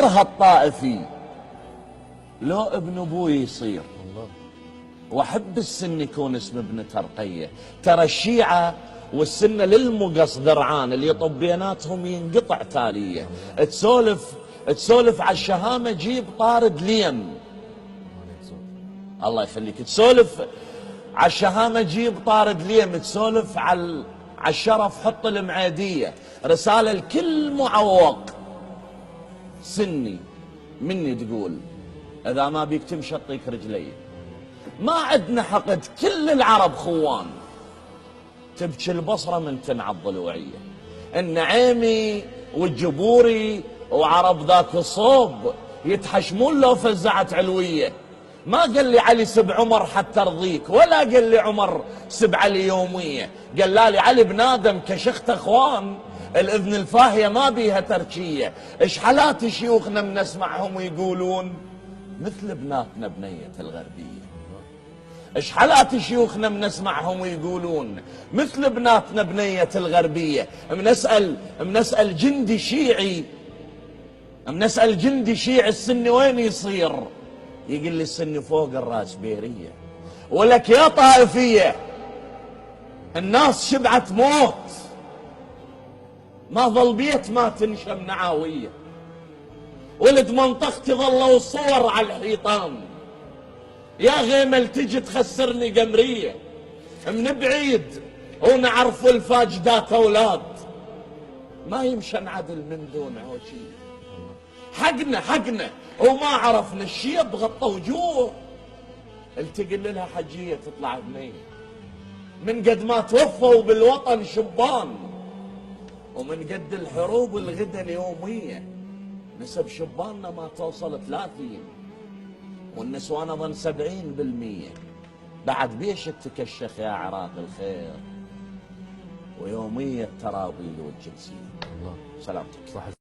الطائفي لو ابن ابوي يصير، واحب السن يكون اسم ابن ترقية. ترى الشيعة والسنة للمقص ذرعان اللي يطب بيناتهم ينقطع تالية. تسولف على الشهامة جيب طارد ليم، الله يخليك. تسولف على الشهامة جيب طارد ليم، تسولف على الشرف حط المعيدية. رسالة لكل معوق سني مني تقول اذا ما بيك تمشي اطيك رجلي. ما عندنا حقد، كل العرب خوان. تبكي البصرة من تنعى الضلوعية، النعيمي والجبوري وعرب ذاك الصوب يتحشمون لو فزعت علوية. ما قال لي علي سب عمر حتى ارضيك، ولا قال لي عمر سب علي يومية. قال لي علي بن ادم كشخت اخوان، الاذن الفاهية ما بيها تركية. ايش حالات شيوخنا من نسمعهم يقولون مثل بناتنا بنية الغربية. ايش حالات شيوخنا بنسمعهم ويقولون مثل بناتنا بنية الغربية. بنسأل جندي شيعي، بنسأل جندي شيعي السن وين يصير؟ يقول لي السن فوق الراس بيرية. ولك يا طائفية الناس شبعت موت، ما ظل بيت ما تنشم نعاوية. ولد منطقتي ظلوا الصور على الحيطان. يا غيمل تجي تخسرني قمرية من بعيد ونعرف الفاجدات اولاد. ما يمشي نعدل من دون عوشي. حقنا وما عرفنا الشيب غطى وجوه. التقل لها حجية تطلع بنية من قد ما توفوا بالوطن شبان، ومن قد الحروب الغدا اليومية نسب شباننا ما توصل 30، والنسوان اظن 70%. بعد بيش تكشخ يا عراق الخير ويومية تراويل والجنسية. الله سلامتك.